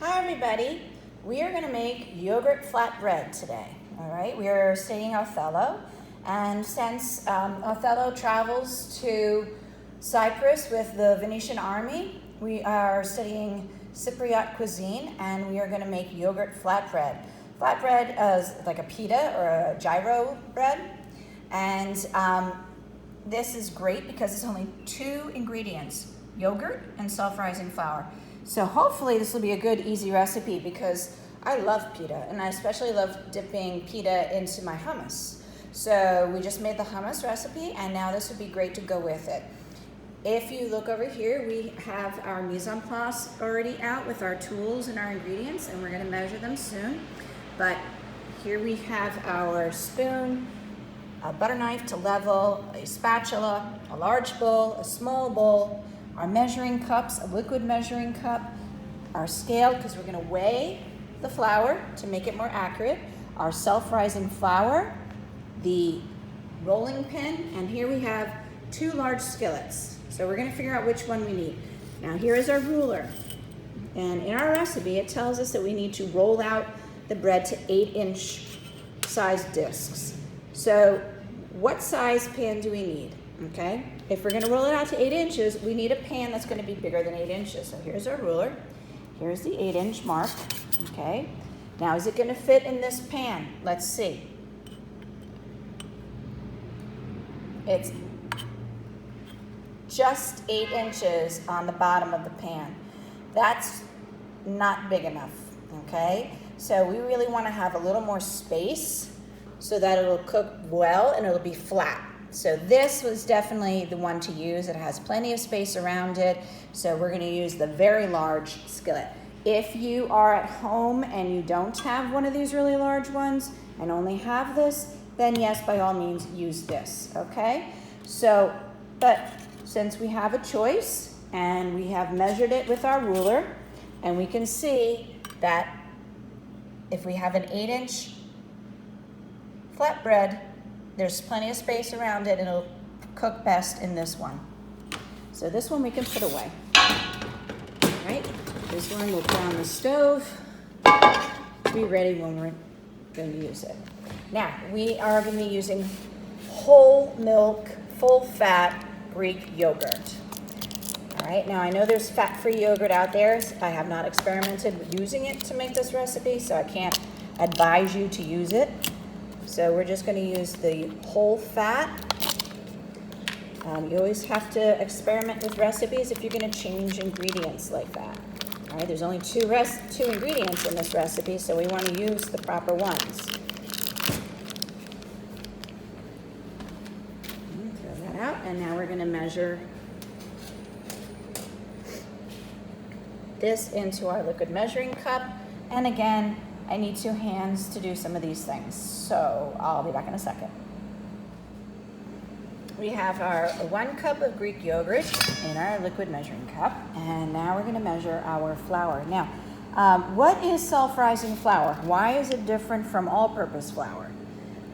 Hi everybody, we are going to make yogurt flatbread today. All right, we are studying Othello, and since Othello travels to Cyprus with the Venetian army, we are studying Cypriot cuisine, and we are going to make yogurt flatbread. Flatbread is like a pita or a gyro bread, and this is great because it's only 2 ingredients, yogurt and self-rising flour. So hopefully this will be a good, easy recipe because I love pita, and I especially love dipping pita into my hummus. So we just made the hummus recipe, and now this would be great to go with it. If you look over here, we have our mise en place already out with our tools and our ingredients, and we're going to measure them soon. But here we have our spoon, a butter knife to level, a spatula, a large bowl, a small bowl, our measuring cups, a liquid measuring cup, our scale because we're going to weigh the flour to make it more accurate, our self-rising flour, the rolling pin, and here we have 2 large skillets. So we're going to figure out which one we need. Now here is our ruler, and in our recipe it tells us that we need to roll out the bread to 8-inch size discs. So what size pan do we need? Okay, if we're going to roll it out to 8 inches, we need a pan that's going to be bigger than 8 inches. So here's our ruler. Here's the 8-inch mark. Okay, now is it going to fit in this pan? Let's see. It's just 8 inches on the bottom of the pan. That's not big enough. Okay, so we really want to have a little more space so that it'll cook well and it'll be flat. So this was definitely the one to use. It has plenty of space around it, so we're going to use the very large skillet. If you are at home and you don't have one of these really large ones and only have this, then yes, by all means, use this, okay? So, but since we have a choice and we have measured it with our ruler, and we can see that if we have an 8-inch flatbread, there's plenty of space around it, and it'll cook best in this one. So this one we can put away. All right, this one we'll put on the stove to be ready when we're going to use it. Now, we are going to be using whole milk, full fat Greek yogurt. All right, now I know there's fat-free yogurt out there. I have not experimented with using it to make this recipe, so I can't advise you to use it. So we're just going to use the whole fat. You always have to experiment with recipes if you're going to change ingredients like that. All right, there's only 2 ingredients in this recipe, so we want to use the proper ones. Throw that out, and now we're going to measure this into our liquid measuring cup. And again, I need 2 hands to do some of these things, so I'll be back in a second. We have our 1 cup of Greek yogurt in our liquid measuring cup, and now we're going to measure our flour. Now, what is self-rising flour? Why is it different from all-purpose flour?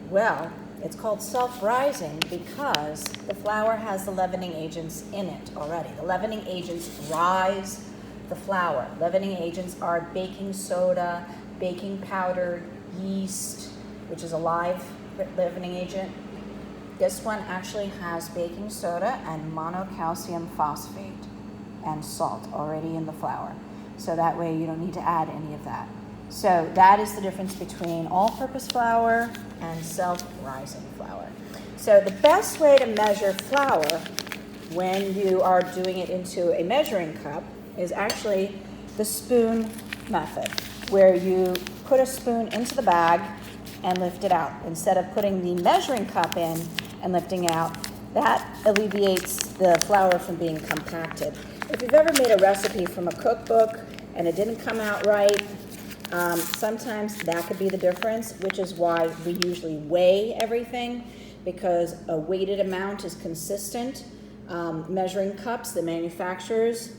Well, it's called self-rising because the flour has the leavening agents in it already. The leavening agents rise the flour. Leavening agents are baking soda, baking powder, yeast, which is a live leavening agent. This one actually has baking soda and monocalcium phosphate and salt already in the flour. So that way you don't need to add any of that. So that is the difference between all-purpose flour and self-rising flour. So the best way to measure flour when you are doing it into a measuring cup is actually the spoon method, where you put a spoon into the bag and lift it out instead of putting the measuring cup in and lifting it out. That alleviates the flour from being compacted. If you've ever made a recipe from a cookbook and it didn't come out right, sometimes that could be the difference, which is why we usually weigh everything, because a weighted amount is consistent. Measuring cups, the manufacturers,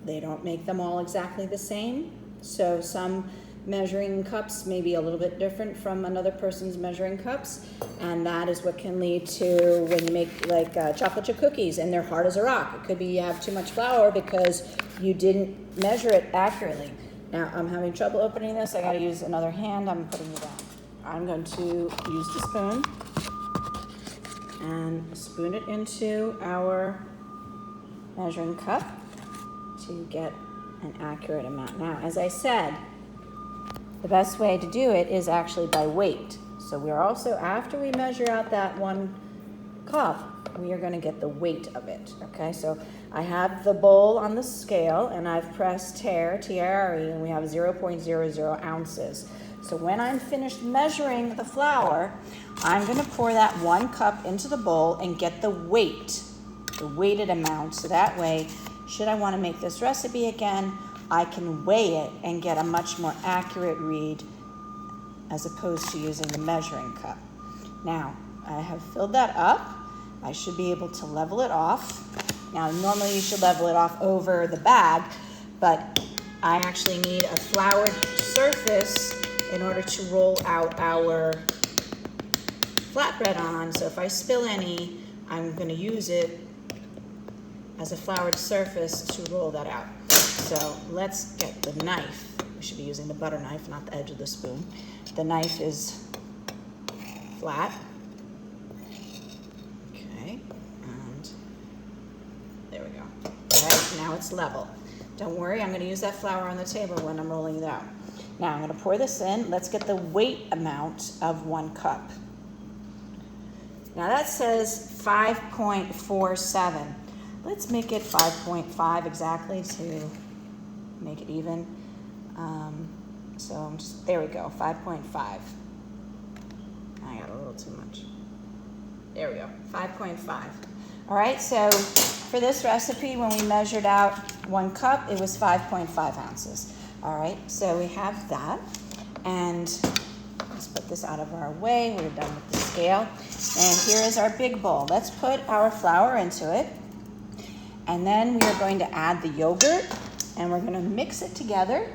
they don't make them all exactly the same. So some measuring cups may be a little bit different from another person's measuring cups, and that is what can lead to when you make like chocolate chip cookies and they're hard as a rock. It could be you have too much flour because you didn't measure it accurately. Now, I'm having trouble opening this. I gotta use another hand. I'm putting it down. I'm going to use the spoon and spoon it into our measuring cup to get an accurate amount. Now, as I said, the best way to do it is actually by weight. So we are also, after we measure out that 1 cup, we are going to get the weight of it. Okay, so I have the bowl on the scale and I've pressed tare, T-A-R-E, and we have 0.00 ounces. So when I'm finished measuring the flour, I'm going to pour that 1 cup into the bowl and get the weight, the weighted amount. So that way, should I want to make this recipe again, I can weigh it and get a much more accurate read as opposed to using the measuring cup. Now, I have filled that up. I should be able to level it off. Now, normally you should level it off over the bag, but I actually need a floured surface in order to roll out our flatbread on. So if I spill any, I'm going to use it as a floured surface to roll that out. So let's get the knife. We should be using the butter knife, not the edge of the spoon. The knife is flat. Okay, and there we go. All right, now it's level. Don't worry, I'm going to use that flour on the table when I'm rolling it out. Now I'm going to pour this in. Let's get the weight amount of 1 cup. Now that says 5.47. Let's make it 5.5 exactly to make it even. So I'm just, there we go, 5.5. I got a little too much. There we go, 5.5. All right, so for this recipe, when we measured out 1 cup, it was 5.5 ounces. All right, so we have that. And let's put this out of our way. We're done with the scale. And here is our big bowl. Let's put our flour into it. And then we are going to add the yogurt, and we're going to mix it together.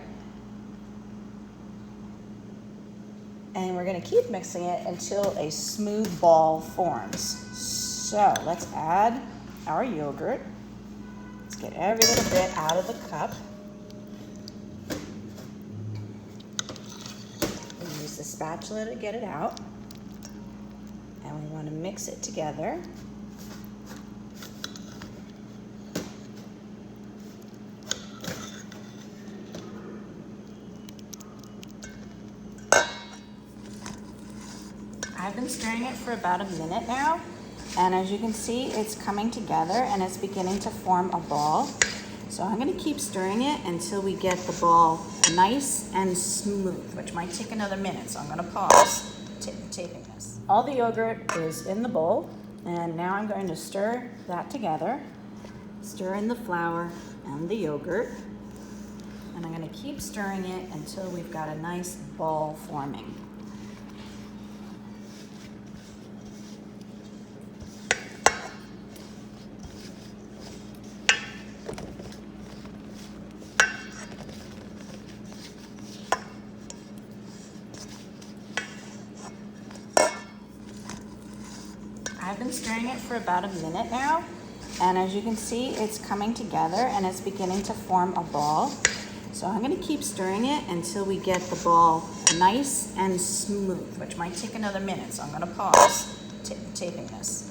And we're going to keep mixing it until a smooth ball forms. So let's add our yogurt. Let's get every little bit out of the cup. We use the spatula to get it out. And we want to mix it together. I've been stirring it for about a minute now, and as you can see, it's coming together and it's beginning to form a ball. So I'm going to keep stirring it until we get the ball nice and smooth, which might take another minute, so I'm going to pause taping this. All the yogurt is in the bowl, and now I'm going to stir that together. Stir in the flour and the yogurt, and I'm going to keep stirring it until we've got a nice ball forming. I've been stirring it for about a minute now, and as you can see, it's coming together and it's beginning to form a ball. So I'm going to keep stirring it until we get the ball nice and smooth, which might take another minute, so I'm going to pause taping this.